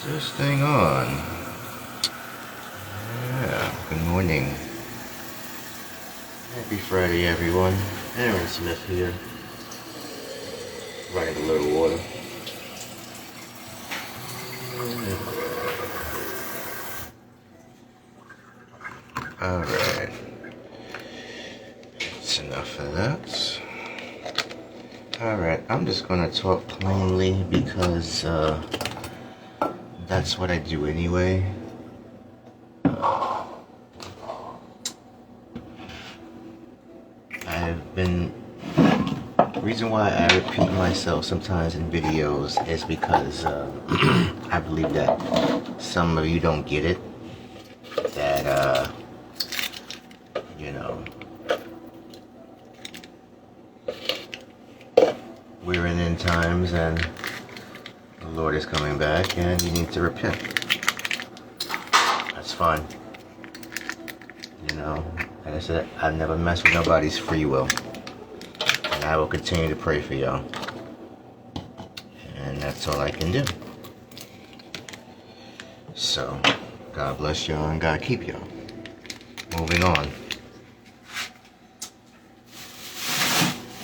This thing on? Yeah, good morning. Happy Friday, everyone. Aaron Smith here. Running a little water. Alright. That's enough of that. Alright, I'm just gonna talk plainly because that's what I do anyway. The reason why I repeat myself sometimes in videos is because I believe that some of you don't get it. That, you know, we're in end times and the Lord is coming back and you need to repent. That's fine. You know, like I said, I never mess with nobody's free will. And I will continue to pray for y'all. And that's all I can do. So, God bless y'all and God keep y'all. Moving on.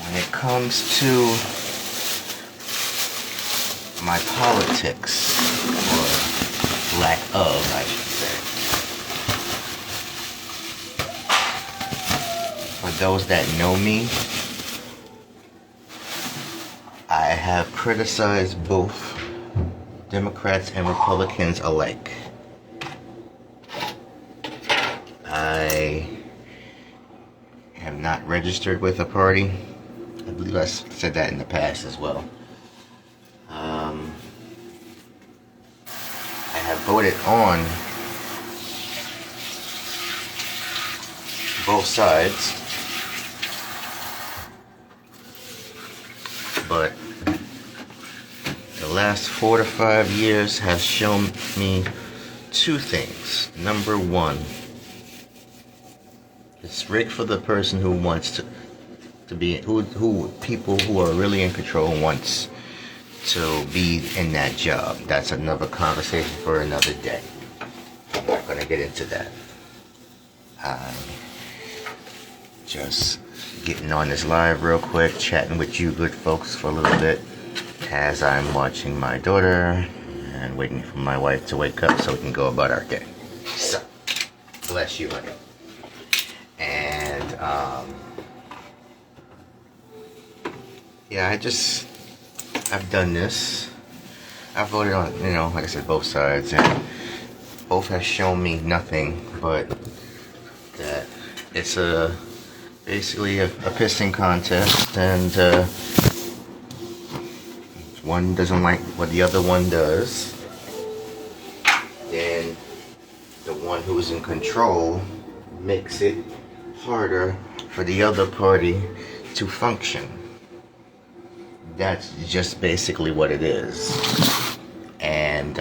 When it comes to my politics, or lack of, I should say. For those that know me, I have criticized both Democrats and Republicans alike. I am not registered with a party. I believe I said that in the past as well. I have voted on both sides, but the last 4 to 5 years has shown me two things. Number one, it's rigged for the person who wants to be, who people who are really in control wants to be in that job. That's another conversation for another day. I'm not going to get into that. I'm just getting on this live real quick, chatting with you good folks for a little bit as I'm watching my daughter and waiting for my wife to wake up so we can go about our day. So, bless you, honey. And, yeah, I've done this. I voted on, like I said, both sides, and both have shown me nothing but that it's basically a pissing contest, and one doesn't like what the other one does, then the one who's in control makes it harder for the other party to function. That's just basically what it is. And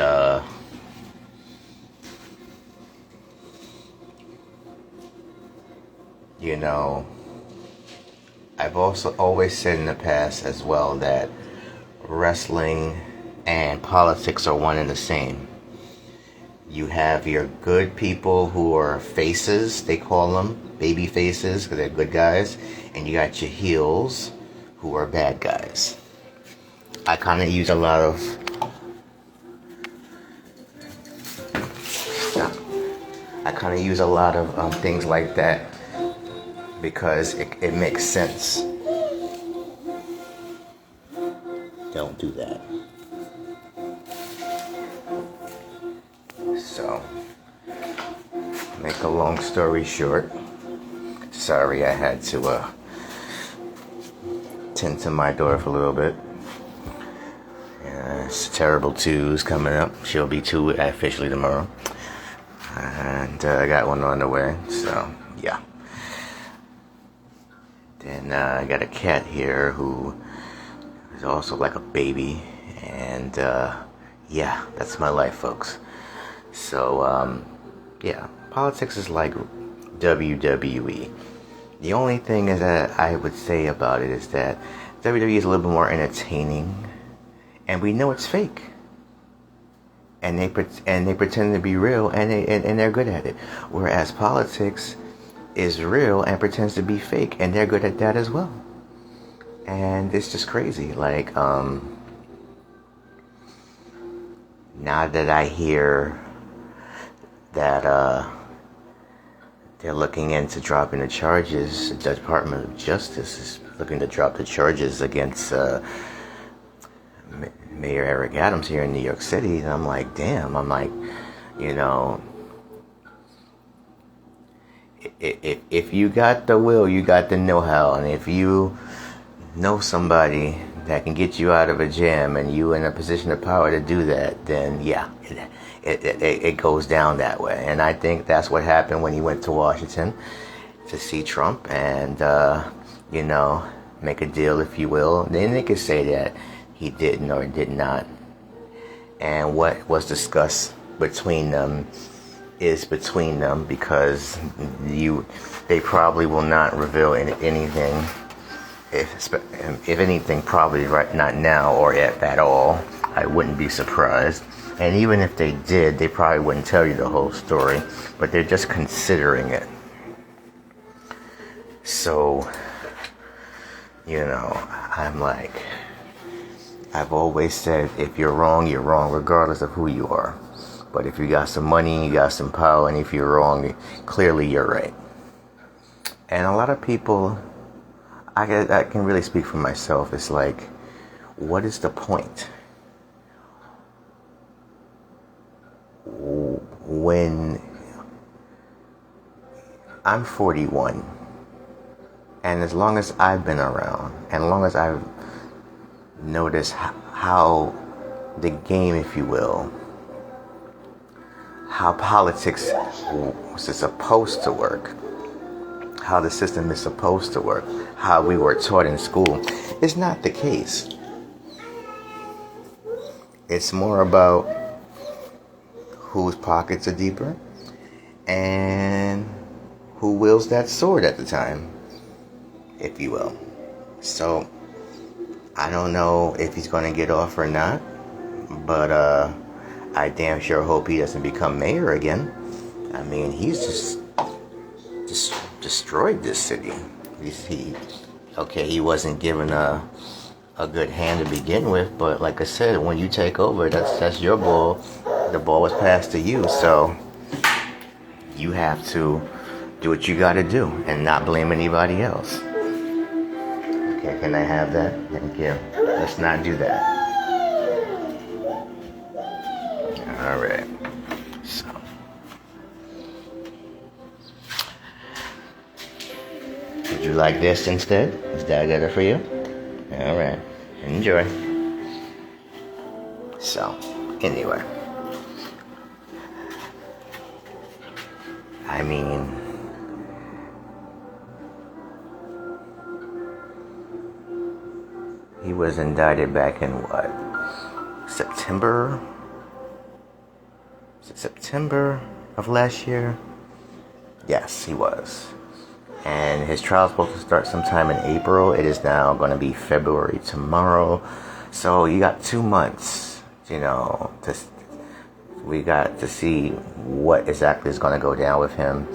I've also always said in the past as well that wrestling and politics are one and the same. You have your good people who are faces, they call them, baby faces, because they're good guys, and you got your heels who are bad guys. I kind of use a lot of things like that because it makes sense. Don't do that. So, make a long story short, sorry I had to tend to my daughter for a little bit. It's terrible 2's coming up. She'll be 2 officially tomorrow. And I got one on the way, so yeah. Then I got a cat here who is also like a baby, and yeah, that's my life, folks. So yeah, politics is like WWE. The only thing is that I would say about it is that WWE is a little bit more entertaining, and we know it's fake. and they pretend to be real, and they're good at it. Whereas politics is real and pretends to be fake, and they're good at that as well. And it's just crazy. Like, now that I hear that they're looking into dropping the charges, the Department of Justice is looking to drop the charges against Mayor Eric Adams here in New York City, and I'm like, damn. I'm like, you know, if you got the will, you got the know-how, and if you know somebody that can get you out of a jam and you in a position of power to do that, then yeah, it goes down that way. And I think that's what happened when he went to Washington to see Trump and, you know, make a deal, if you will. Then they could say that he didn't or did not. And what was discussed between them is between them, because they probably will not reveal anything. If anything, probably not now or at all. I wouldn't be surprised. And even if they did, they probably wouldn't tell you the whole story, but they're just considering it. So, you know, I'm like, I've always said, if you're wrong, regardless of who you are. But if you got some money, you got some power, and if you're wrong, clearly you're right. And a lot of people, I can really speak for myself. It's like, what is the point? When I'm 41, and as long as I've been around, and as long as I've noticed how the game, if you will, how politics is supposed to work, how the system is supposed to work, how we were taught in school, is not the case. It's more about whose pockets are deeper and who wields that sword at the time, if you will. So I don't know if he's going to get off or not, but I damn sure hope he doesn't become mayor again. I mean, he's just destroyed this city. He wasn't given a good hand to begin with, but like I said, when you take over, that's your ball. The ball was passed to you, so you have to do what you got to do and not blame anybody else. Okay, can I have that? Thank you. Let's not do that. All right. So, would you like this instead? Is that better for you? All right. Enjoy. So, anyway. I mean, he was indicted back in what? September? Was it September of last year? Yes, he was. And his trial is supposed to start sometime in April. It is now going to be February tomorrow. So you got 2 months, you know, we got to see what exactly is going to go down with him.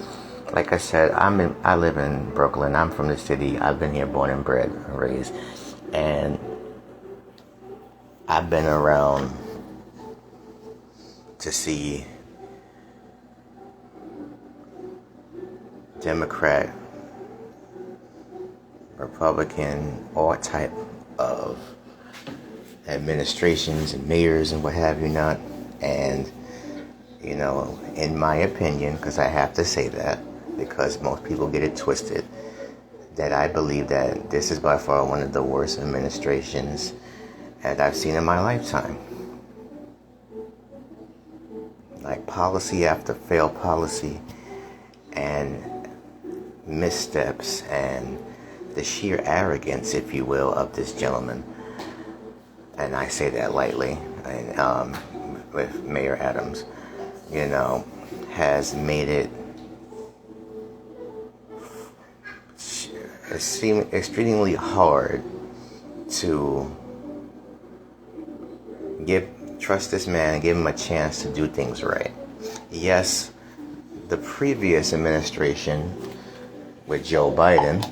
Like I said, I live in Brooklyn. I'm from the city. I've been here born and bred and raised. And I've been around to see Democrat, Republican, all type of administrations and mayors and what have you not. And, you know, in my opinion, because I have to say that, because most people get it twisted, that I believe that this is by far one of the worst administrations that I've seen in my lifetime. Like, policy after failed policy and missteps and the sheer arrogance, if you will, of this gentleman. And I say that lightly. And, with Mayor Adams, you know, has made it extremely hard to Trust this man and give him a chance to do things right. Yes, the previous administration with Joe Biden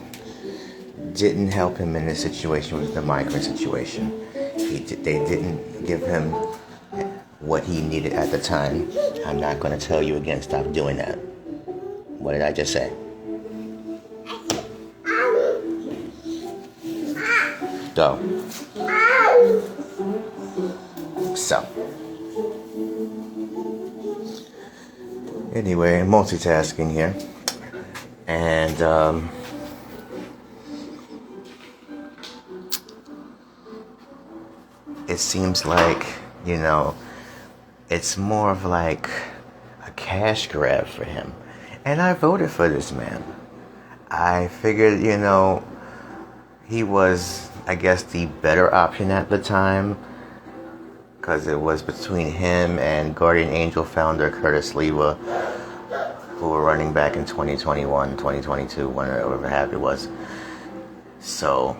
didn't help him in this situation with the migrant situation. They didn't give him what he needed at the time. I'm not going to tell you again, stop doing that. What did I just say? Go. So. Anyway, multitasking here. And, it seems like, it's more of like a cash grab for him. And I voted for this man. I figured, he was, I guess, the better option at the time. Because it was between him and Guardian Angel founder Curtis Lewa, who were running back in 2021, 2022, whatever half it was. So,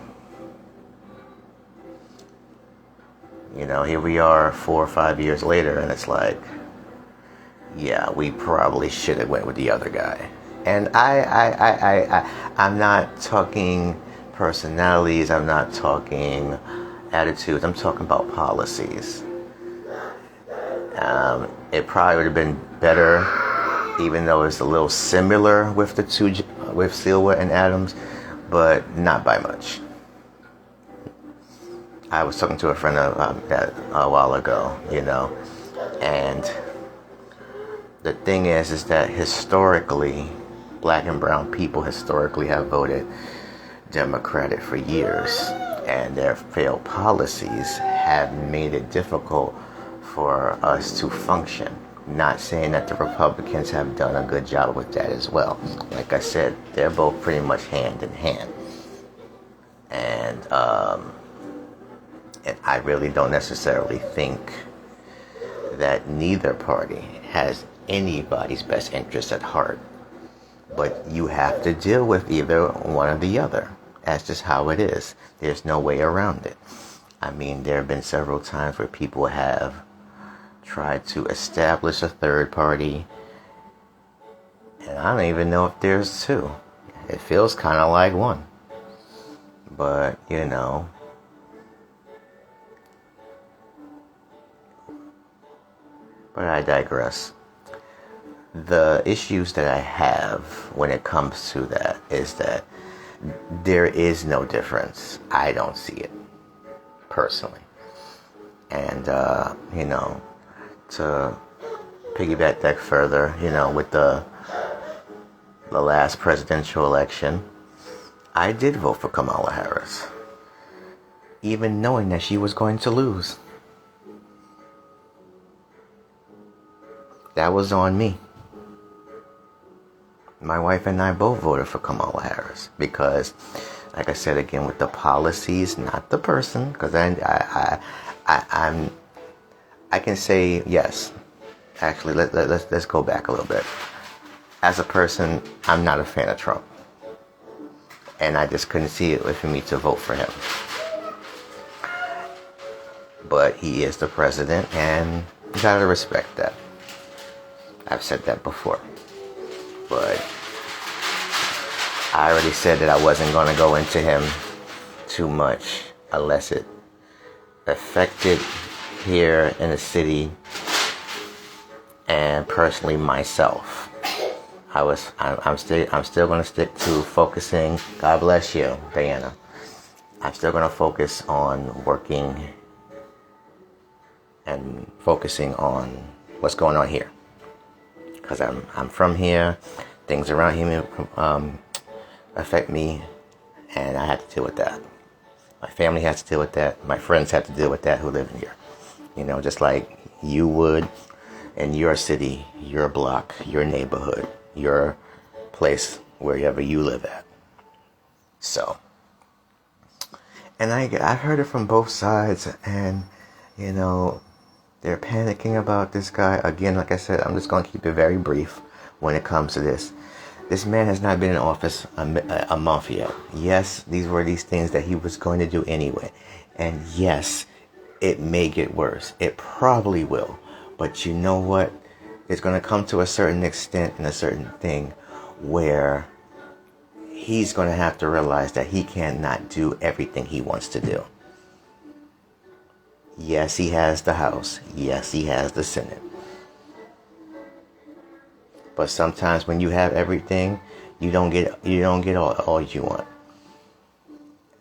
here we are 4 or 5 years later, and it's like, yeah, we probably should have went with the other guy. And I'm not talking personalities, I'm not talking attitudes, I'm talking about policies. It probably would have been better, even though it's a little similar with the two, with Silva and Adams, but not by much. I was talking to a friend that a while ago, and the thing is that historically, black and brown people historically have voted Democratic for years, and their failed policies have made it difficult for us to function. Not saying that the Republicans have done a good job with that as well. Like I said, they're both pretty much hand in hand. And I really don't necessarily think that neither party has anybody's best interest at heart. But you have to deal with either one or the other. That's just how it is. There's no way around it. I mean, there have been several times where people have tried to establish a third party, and I don't even know if there's two. It feels kind of like one. But, but I digress. The issues that I have when it comes to that is that there is no difference. I don't see it, personally. And, to piggyback that further, with the last presidential election, I did vote for Kamala Harris, even knowing that she was going to lose. That was on me. My wife and I both voted for Kamala Harris because, like I said again, with the policies, not the person, because I can say yes. Actually, let's go back a little bit. As a person, I'm not a fan of Trump, and I just couldn't see it for me to vote for him. But he is the president, and you gotta respect that. I've said that before. But I already said that I wasn't going to go into him too much unless it affected here in the city and personally myself. I'm still going to stick to focusing. God bless you, Diana. I'm still going to focus on working and focusing on what's going on here. Because I'm from here, things around here affect me, and I have to deal with that. My family has to deal with that. My friends have to deal with that who live in here. Just like you would in your city, your block, your neighborhood, your place, wherever you live at. So, and I've heard it from both sides, and they're panicking about this guy. Again, like I said, I'm just going to keep it very brief when it comes to this. This man has not been in office a month yet. Yes, these were these things that he was going to do anyway. And yes, it may get worse. It probably will. But you know what? It's going to come to a certain extent and a certain thing where he's going to have to realize that he cannot do everything he wants to do. Yes, he has the House. Yes, he has the Senate. But sometimes when you have everything, you don't get all you want.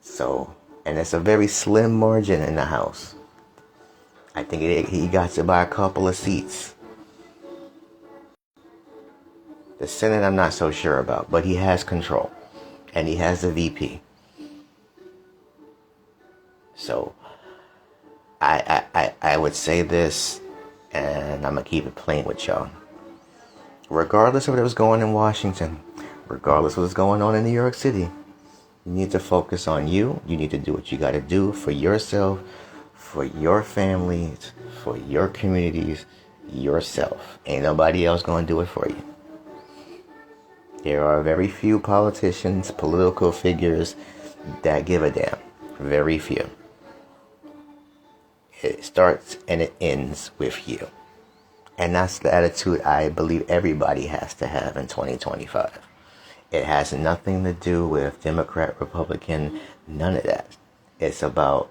So, and it's a very slim margin in the House. I think he got to buy a couple of seats. The Senate, I'm not so sure about, but he has control, and he has the VP. So, I would say this, and I'm gonna keep it plain with y'all. Regardless of what was going on in Washington, regardless of what's going on in New York City, you need to focus on you. You need to do what you got to do for yourself, for your families, for your communities, yourself. Ain't nobody else going to do it for you. There are very few politicians, political figures that give a damn. Very few. It starts and it ends with you. And that's the attitude I believe everybody has to have in 2025. It has nothing to do with Democrat, Republican, none of that. It's about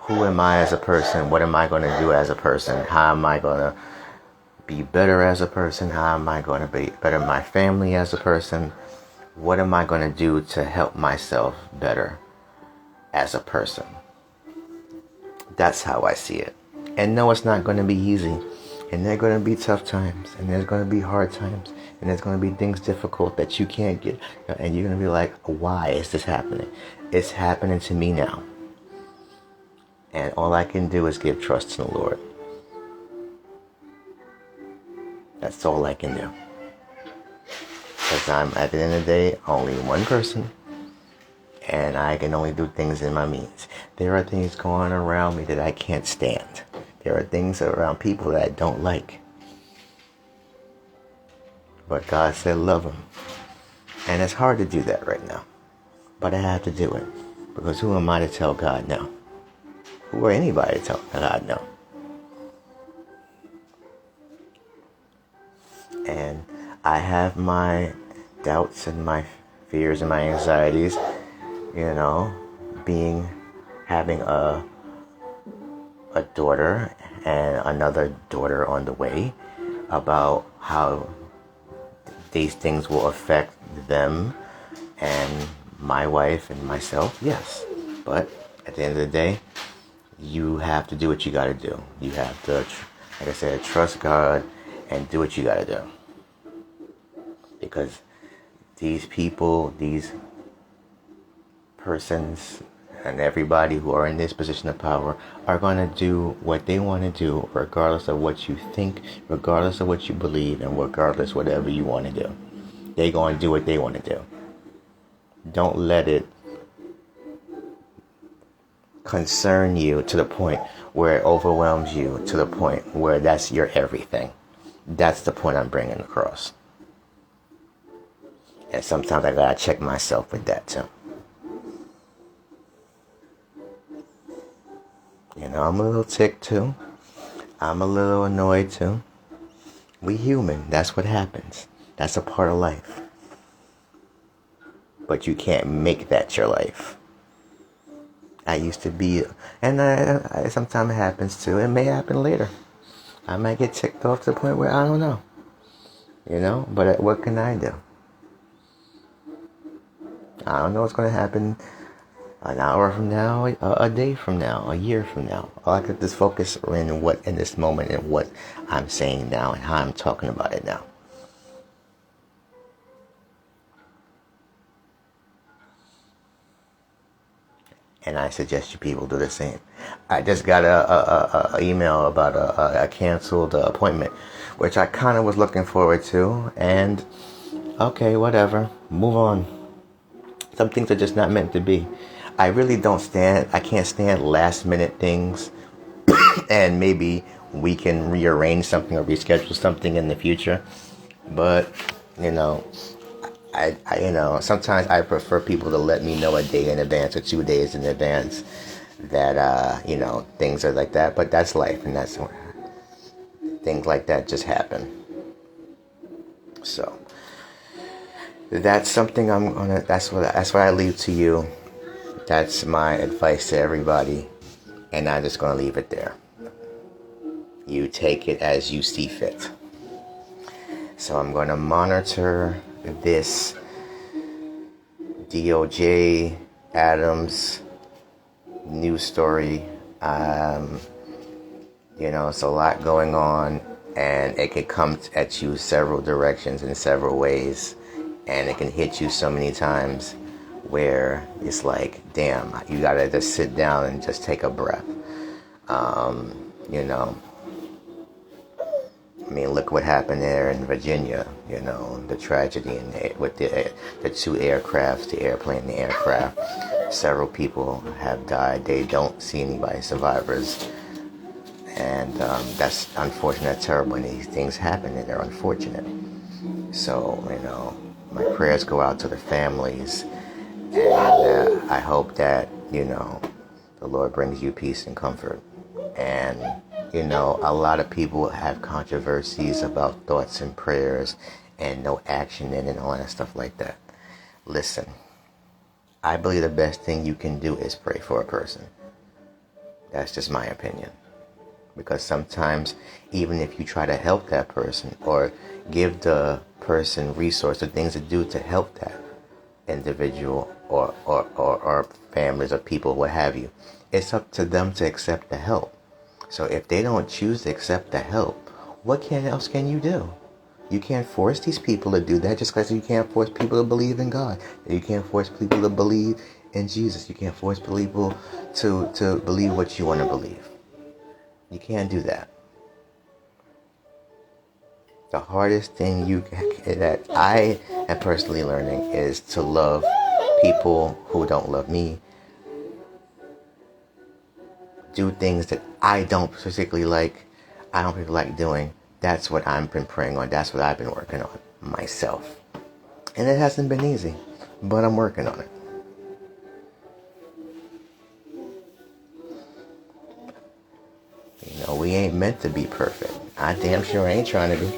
who am I as a person? What am I going to do as a person? How am I going to be better as a person? How am I going to be better my family as a person? What am I going to do to help myself better as a person? That's how I see it. And no, it's not going to be easy. And there are going to be tough times, and there's going to be hard times, and there's going to be things difficult that you can't get, and you're going to be like, why is this happening? It's happening to me now. And all I can do is give trust to the Lord. That's all I can do. Because I'm, at the end of the day, only one person, and I can only do things in my means. There are things going around me that I can't stand. There are things around people that I don't like. But God said love them. And it's hard to do that right now. But I have to do it. Because who am I to tell God no? Who are anybody to tell God no? And I have my doubts and my fears and my anxieties, having a daughter and another daughter on the way, about how these things will affect them and my wife and myself. Yes, but at the end of the day, you have to do what you got to do. You have to, like I said, trust God and do what you got to do. Because these people, these persons, and everybody who are in this position of power are going to do what they want to do, regardless of what you think, regardless of what you believe, and regardless whatever you want to do. They're going to do what they want to do. Don't let it concern you to the point where it overwhelms you, to the point where that's your everything. That's the point I'm bringing across. And sometimes I gotta check myself with that too. I'm a little ticked too. I'm a little annoyed too. We human. That's what happens. That's a part of life. But you can't make that your life. I used to be, and I sometimes it happens too. It may happen later. I might get ticked off to the point where I don't know. But what can I do? I don't know what's going to happen an hour from now, a day from now, a year from now. All I could just focus in this moment and what I'm saying now and how I'm talking about it now. And I suggest you people do the same. I just got a email about a canceled appointment, which I kind of was looking forward to. And okay, whatever, move on. Some things are just not meant to be. I can't stand last minute things. And maybe we can rearrange something or reschedule something in the future. But, sometimes I prefer people to let me know a day in advance or 2 days in advance that things are like that, but that's life, and that's things like that just happen. So that's something that's what I leave to you. That's my advice to everybody, and I'm just gonna leave it there. You take it as you see fit. So I'm going to monitor this DOJ Adams news story. It's a lot going on, and it can come at you several directions in several ways, and it can hit you so many times where it's like, damn, you gotta just sit down and just take a breath. I mean, look what happened there in Virginia, the tragedy with the two aircrafts, the airplane and the aircraft. Several people have died. They don't see anybody survivors. And that's unfortunate, terrible. And these things happen, and they're unfortunate. So, my prayers go out to the families. And I hope that, the Lord brings you peace and comfort. And a lot of people have controversies about thoughts and prayers and no action in it and all that stuff like that. Listen, I believe the best thing you can do is pray for a person. That's just my opinion. Because sometimes, even if you try to help that person or give the person resources or things to do to help that individual or families or people, what have you, it's up to them to accept the help. So if they don't choose to accept the help, what else can you do? You can't force these people to do that, just because you can't force people to believe in God. You can't force people to believe in Jesus. You can't force people to believe what you want to believe. You can't do that. The hardest thing that I am personally learning is to love people who don't love me. Do things that I don't particularly like. I don't really like doing. That's what I've been praying on. That's what I've been working on myself. And it hasn't been easy, but I'm working on it. We ain't meant to be perfect. I damn sure ain't trying to be.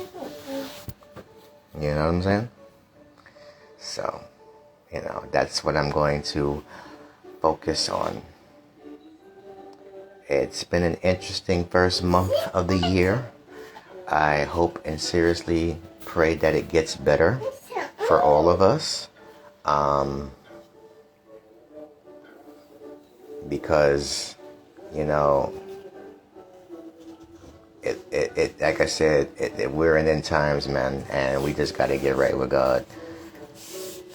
You know what I'm saying? So, that's what I'm going to focus on. It's been an interesting first month of the year. I hope and seriously pray that it gets better for all of us. Because, it like I said, we're in end times, man, and we just got to get right with God.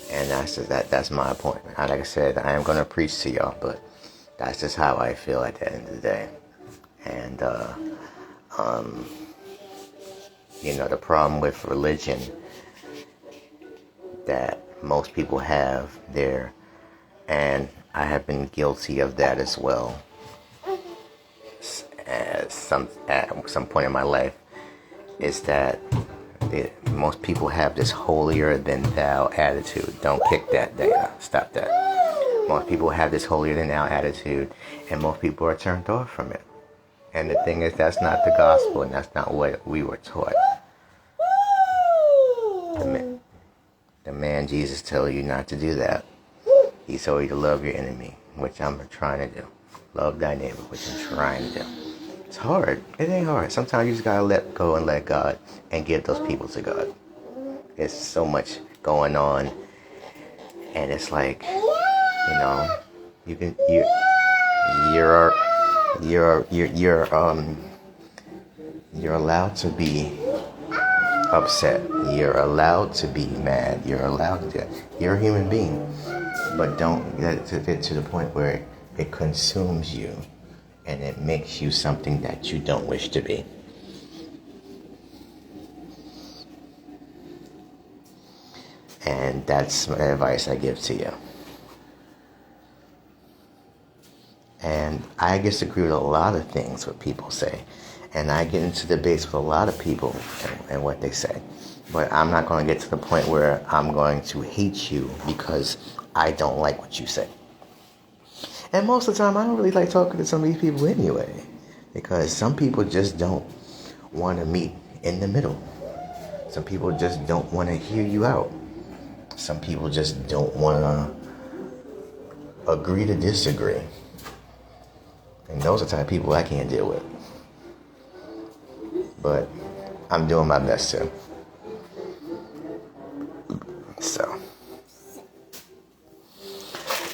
And that's my appointment. Like I said, I am going to preach to y'all, but that's just how I feel at the end of the day. And, the problem with religion that most people have there, and I have been guilty of that as well at some point in my life, is that most people have this holier than thou attitude. Don't pick that, Dana. Stop that. Most people have this holier than thou attitude, and most people are turned off from it. And the thing is, that's not the gospel, and that's not what we were taught. The man Jesus told you not to do that. He told you to love your enemy, which I'm trying to do. Love thy neighbor, which I'm trying to do. It's hard. It ain't hard. Sometimes you just gotta let go and let God and give those people to God. There's so much going on, and it's like, you're allowed to be upset. You're allowed to be mad. You're allowed to. You're a human being, but don't let it get to the point where it consumes you and it makes you something that you don't wish to be. And that's my advice I give to you. And I disagree with a lot of things what people say. And I get into debates with a lot of people and what they say. But I'm not going to get to the point where I'm going to hate you because I don't like what you say. And most of the time, I don't really like talking to some of these people anyway. Because some people just don't want to meet in the middle. Some people just don't want to hear you out. Some people just don't want to agree to disagree. And those are the type of people I can't deal with. But I'm doing my best to. So.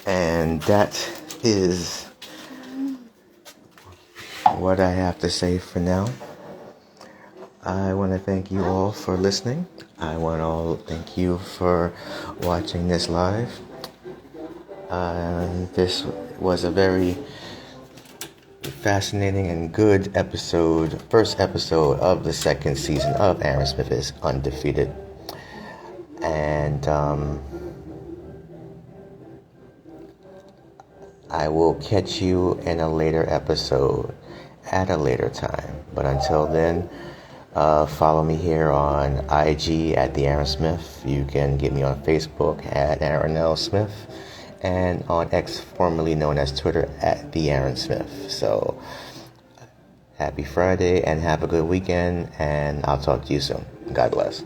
And that is what I have to say for now. I want to thank you all for listening. I want to thank you for watching this live. This was a very fascinating and good episode, first episode of the second season of Aaron Smith is Undefeated. And I will catch you in a later episode at a later time. But until then, follow me here on IG at the Aaron Smith. You can get me on Facebook at Aaron L. Smith, and on X, formerly known as Twitter, at the Aaron Smith. So happy Friday and have a good weekend, and I'll talk to you soon. God bless.